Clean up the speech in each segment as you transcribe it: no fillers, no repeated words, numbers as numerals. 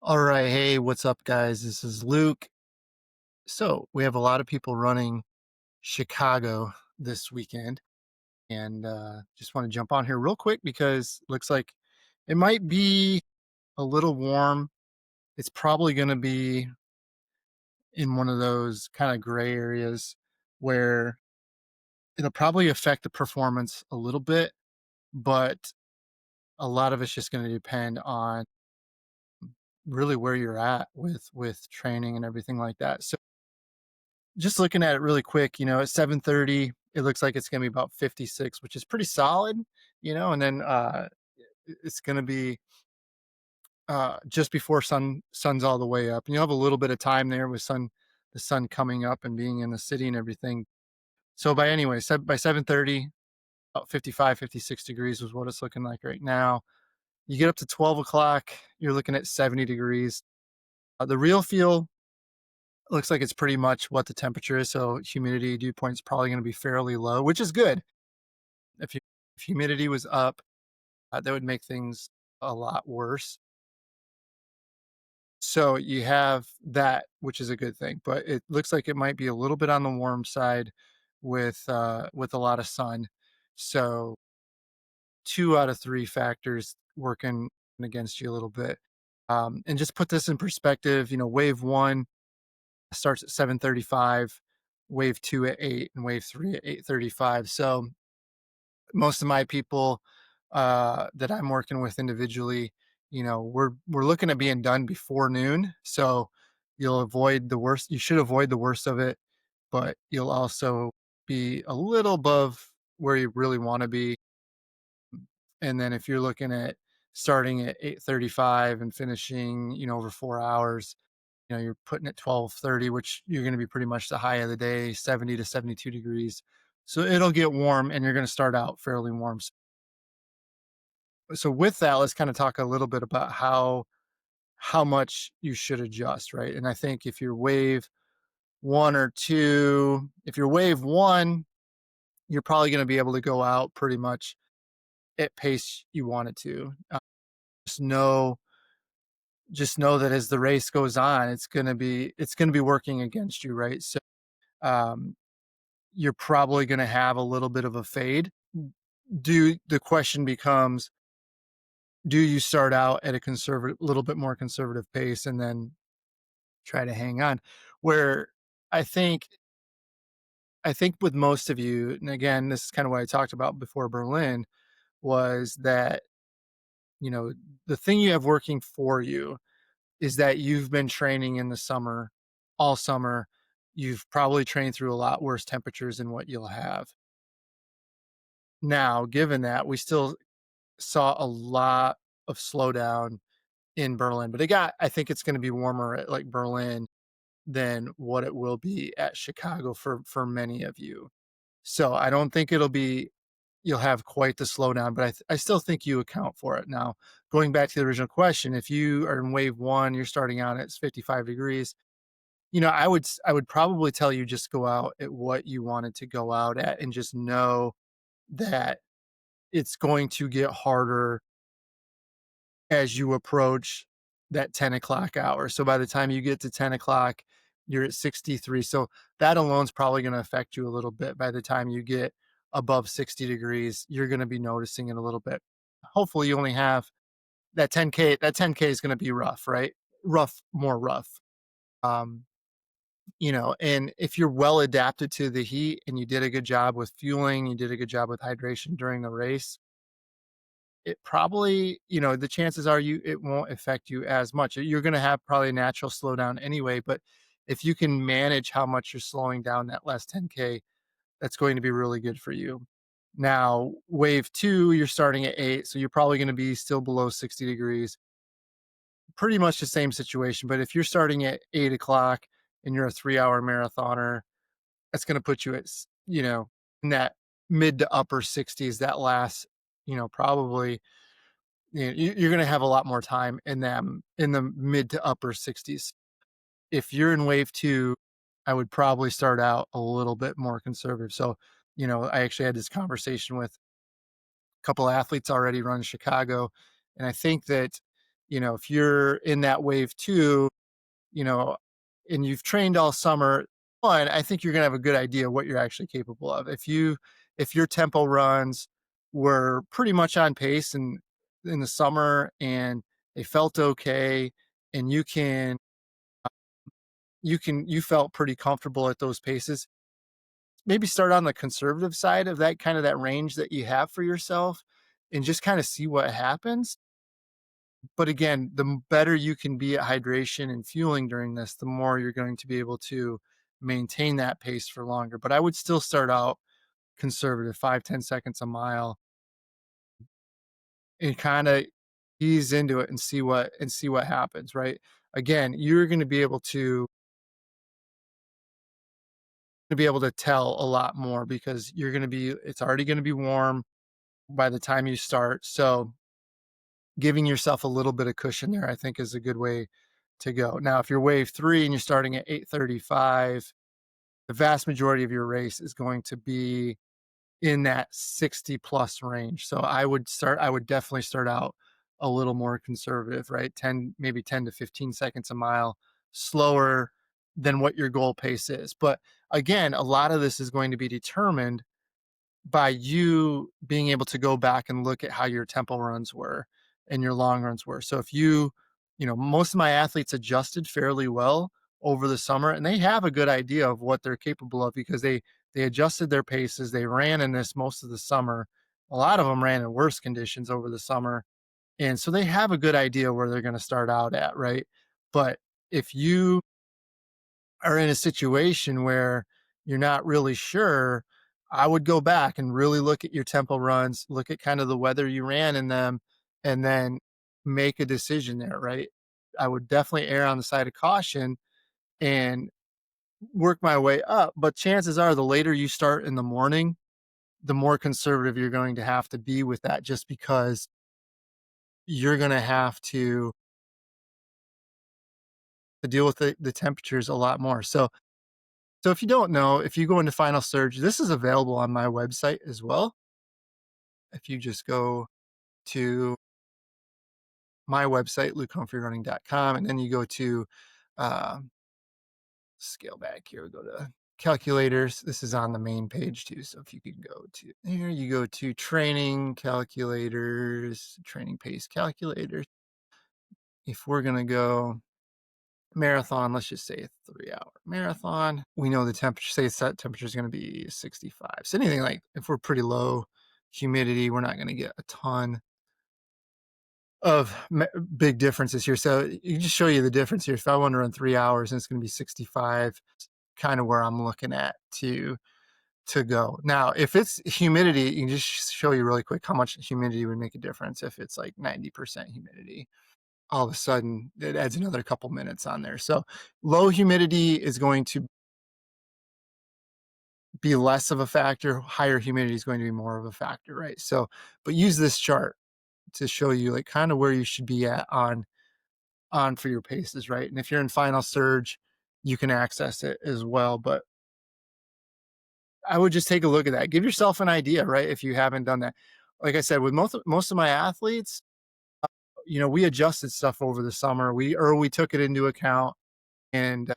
All right. Hey, what's up, guys? This is Luke. So, we have a lot of people running Chicago this weekend, and just want to jump on here real quick because looks like it might be a little warm. It's probably going to be in one of those kind of gray areas where it'll probably affect the performance a little bit, but a lot of it's just going to depend on really where you're at with training and everything like that. So, just looking at it really quick, at 7:30, it looks like it's gonna be about 56, which is pretty solid, and then it's gonna be just before sun's all the way up. And you'll have a little bit of time there with the sun coming up and being in the city and everything. So by 7:30, about 55, 56 degrees is what it's looking like right now. You get up to 12 o'clock, you're looking at 70 degrees. The real feel looks like it's pretty much what the temperature is. So humidity dew point is probably going to be fairly low, which is good. If, you, if humidity was up, that would make things a lot worse. So you have that, which is a good thing, but it looks like it might be a little bit on the warm side with a lot of sun. So two out of three factors working against you a little bit. And just put this in perspective, wave one starts at 7:35, wave 2 at 8, and wave 3 at 8:35. So most of my people that I'm working with individually, we're looking at being done before noon. So you'll avoid the worst. You should avoid the worst of it, but you'll also be a little above where you really want to be. And then if you're looking at starting at 8:35 and finishing, over 4 hours, you're putting at 12:30, which you're going to be pretty much the high of the day, 70 to 72 degrees. So it'll get warm and you're going to start out fairly warm. So with that, let's kind of talk a little bit about how much you should adjust, right? And I think if you're wave one or two, if you're wave one, you're probably going to be able to go out pretty much at pace you want it to. Just know just know that as the race goes on, it's going to be working against you, right? So um, you're probably going to have a little bit of a fade. Do the question becomes, do you start out at a little bit more conservative pace and then try to hang on? Where I think, I think with most of you, and again, this is kind of what I talked about before Berlin, was that you know the thing you have working for you is that you've been training in the summer, all summer. You've probably trained through a lot worse temperatures than what you'll have now. Given that, we still saw a lot of slowdown in Berlin, but I think it's going to be warmer at like Berlin than what it will be at Chicago for many of you. So I don't think you'll have quite the slowdown, but I still think you account for it. Now, going back to the original question, if you are in wave one, you're starting out at 55 degrees. I would probably tell you just go out at what you wanted to go out at, and just know that it's going to get harder as you approach that 10 o'clock hour. So by the time you get to 10 o'clock, you're at 63. So that alone is probably going to affect you a little bit. By the time you get above 60 degrees, you're going to be noticing it a little bit. Hopefully you only have that 10K. That 10K is going to be rough, right? More rough. Um, and if you're well adapted to the heat and you did a good job with fueling, you did a good job with hydration during the race, it probably, the chances are it won't affect you as much. You're going to have probably a natural slowdown anyway, but if you can manage how much you're slowing down that last 10K, that's going to be really good for you. Now, wave two, you're starting at 8, so you're probably going to be still below 60 degrees. Pretty much the same situation. But if you're starting at 8 o'clock and you're a 3 hour marathoner, that's going to put you in that mid to upper 60s. That last, probably you're going to have a lot more time in them in the mid to upper 60s. If you're in wave two, I would probably start out a little bit more conservative. So, I actually had this conversation with a couple athletes already run Chicago. And I think that, if you're in that wave 2, you know, and you've trained all summer, 1, I think you're gonna have a good idea what you're actually capable of. If your tempo runs were pretty much on pace in the summer and they felt okay and you felt pretty comfortable at those paces, maybe start on the conservative side of that kind of that range that you have for yourself and just kind of see what happens. But again, better you can be at hydration and fueling during this, the more you're going to be able to maintain that pace for longer. But I would still start out conservative, 5-10 seconds a mile, and kind of ease into it and see what happens, right? Again, you're going to be able to tell a lot more because it's already going to be warm by the time you start. So giving yourself a little bit of cushion there, I think, is a good way to go. Now, if you're wave 3 and you're starting at 8:35, the vast majority of your race is going to be in that 60 plus range. So I would definitely start out a little more conservative, right? 10, maybe 10 to 15 seconds a mile slower than what your goal pace is. But again, a lot of this is going to be determined by you being able to go back and look at how your tempo runs were and your long runs were. So if most of my athletes adjusted fairly well over the summer and they have a good idea of what they're capable of because they adjusted their paces. They ran in this most of the summer. A lot of them ran in worse conditions over the summer. And so they have a good idea where they're going to start out at, right? But if you are in a situation where you're not really sure, I would go back and really look at your tempo runs, look at kind of the weather you ran in them, and then make a decision there, right? I would definitely err on the side of caution and work my way up. But chances are, the later you start in the morning, the more conservative you're going to have to be with that, just because you're going to have to deal with the temperatures a lot more. So if you don't know, if you go into Final Surge, this is available on my website as well. If you just go to my website, lukehumphrey.running.com, and then you go to um, scale back here, we go to calculators. This is on the main page too. So if you could go to there, you go to training calculators, training pace calculators. If we're going to go marathon, let's just say a 3-hour marathon. We know the temperature, say set temperature is going to be 65. So anything like if we're pretty low humidity, we're not going to get a ton of big differences here. So you just show you the difference here. If I want to run 3 hours and it's going to be 65, kind of where I'm looking at to go. Now, if it's humidity, you can just show you really quick how much humidity would make a difference. If it's like 90% humidity, all of a sudden it adds another couple minutes on there. So low humidity is going to be less of a factor. Higher humidity is going to be more of a factor, right? So, but use this chart to show you like kind of where you should be at on for your paces, right? And if you're in Final Surge, you can access it as well. But I would just take a look at that. Give yourself an idea, right? If you haven't done that. Like I said, with most of my athletes, we adjusted stuff over the summer. We took it into account, and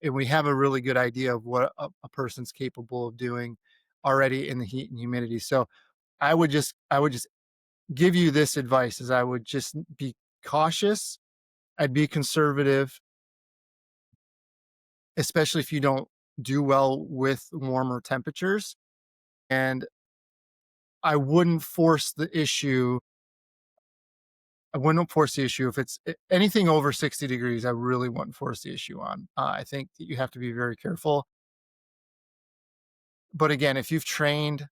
we have a really good idea of what a person's capable of doing already in the heat and humidity. So I would just give you this advice: is I would just be cautious. I'd be conservative, especially if you don't do well with warmer temperatures. And I wouldn't force the issue. I wouldn't force the issue if it's anything over 60 degrees. I really wouldn't force the issue on. I think that you have to be very careful. But again, if you've trained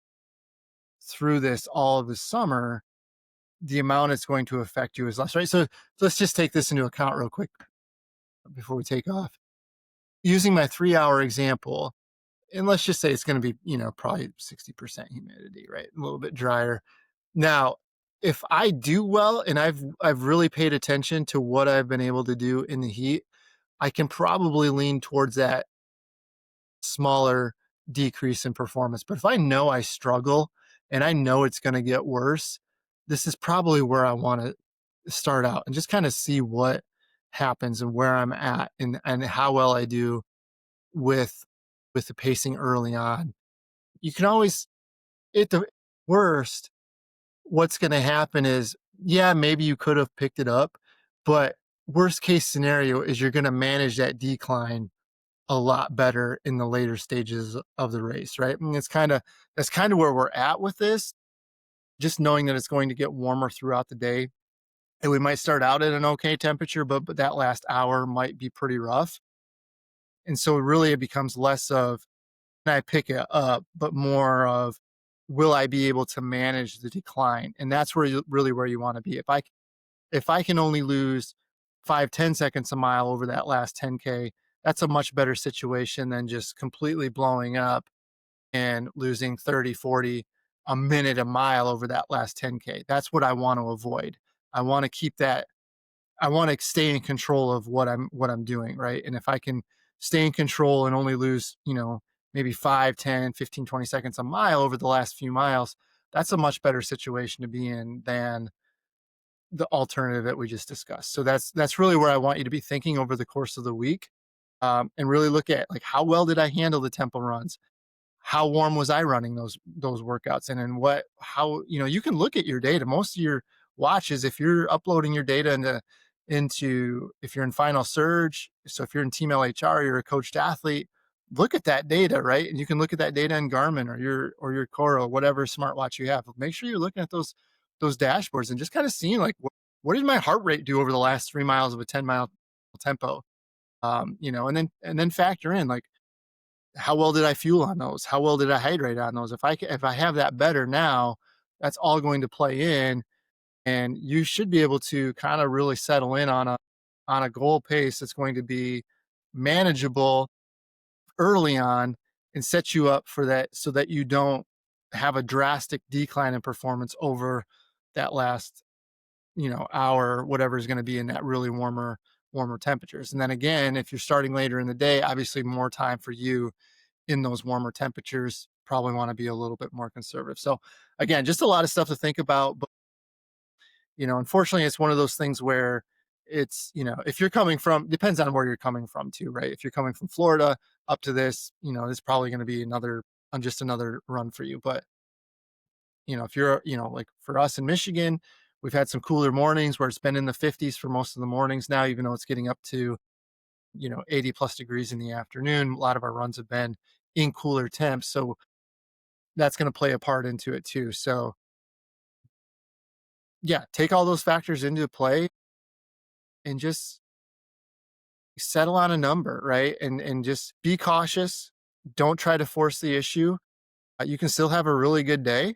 through this all of the summer, the amount it's going to affect you is less, right? So let's just take this into account real quick before we take off. Using my 3-hour example, and let's just say it's going to be, probably 60% humidity, right? A little bit drier. Now, if I do well and I've really paid attention to what I've been able to do in the heat, I can probably lean towards that smaller decrease in performance. But if I know I struggle and I know it's going to get worse, this is probably where I want to start out and just kind of see what happens and where I'm at and how well I do with the pacing early on. You can always at the worst, what's going to happen is, yeah, maybe you could have picked it up, but worst case scenario is you're going to manage that decline a lot better in the later stages of the race, right? And that's kind of where we're at with this, just knowing that it's going to get warmer throughout the day. And we might start out at an okay temperature, but that last hour might be pretty rough. And so really it becomes less of can I pick it up, but more of will I be able to manage the decline? And that's where you really where you want to be. If I can only lose 5-10 seconds a mile over that last 10K, that's a much better situation than just completely blowing up and losing 30, 40 a minute a mile over that last 10K. That's what I want to avoid. I want to keep that I want to stay in control of what I'm doing, right? And if I can stay in control and only lose, maybe 5, 10, 15, 20 seconds a mile over the last few miles, that's a much better situation to be in than the alternative that we just discussed. So that's really where I want you to be thinking over the course of the week, and really look at like how well did I handle the tempo runs? How warm was I running those workouts? And then what how you can look at your data. Most of your watches, if you're uploading your data into if you're in Final Surge, so if you're in Team LHR, you're a coached athlete, look at that data, right? And you can look at that data in Garmin or your Cora, whatever smartwatch you have. Make sure you're looking at those dashboards and just kind of seeing like what did my heart rate do over the last 3 miles of a 10-mile tempo? And then factor in like how well did I fuel on those? How well did I hydrate on those? If I have that better now, that's all going to play in, and you should be able to kind of really settle in on a goal pace that's going to be manageable early on and set you up for that so that you don't have a drastic decline in performance over that last hour, whatever is going to be in that really warmer temperatures. And then again, if you're starting later in the day, obviously more time for you in those warmer temperatures, probably want to be a little bit more conservative. So again, just a lot of stuff to think about. But unfortunately, it's one of those things where it's if you're coming from depends on where you're coming from too, right? If you're coming from Florida up to this, it's probably going to be another on just another run for you. But if you're like for us in Michigan, we've had some cooler mornings where it's been in the 50s for most of the mornings now, even though it's getting up to 80 plus degrees in the afternoon. A lot of our runs have been in cooler temps. So that's going to play a part into it too. So yeah, take all those factors into play and just settle on a number, right? And just be cautious. Don't try to force the issue. You can still have a really good day,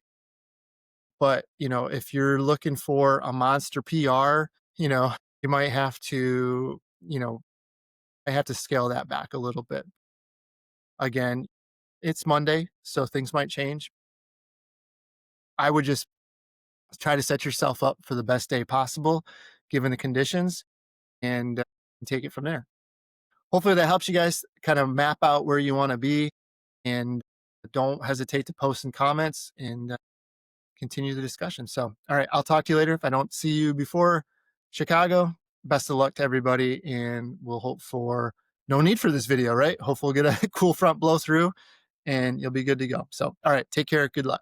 but if you're looking for a monster PR, you might have to, I have to scale that back a little bit. Again, it's Monday, so things might change. I would just try to set yourself up for the best day possible, given the conditions, and take it from there. Hopefully that helps you guys kind of map out where you want to be, and don't hesitate to post in comments and continue the discussion. So, all right, I'll talk to you later. If I don't see you before Chicago, best of luck to everybody, and we'll hope for no need for this video, right? Hopefully we'll get a cool front blow through and you'll be good to go. So, all right, take care. Good luck.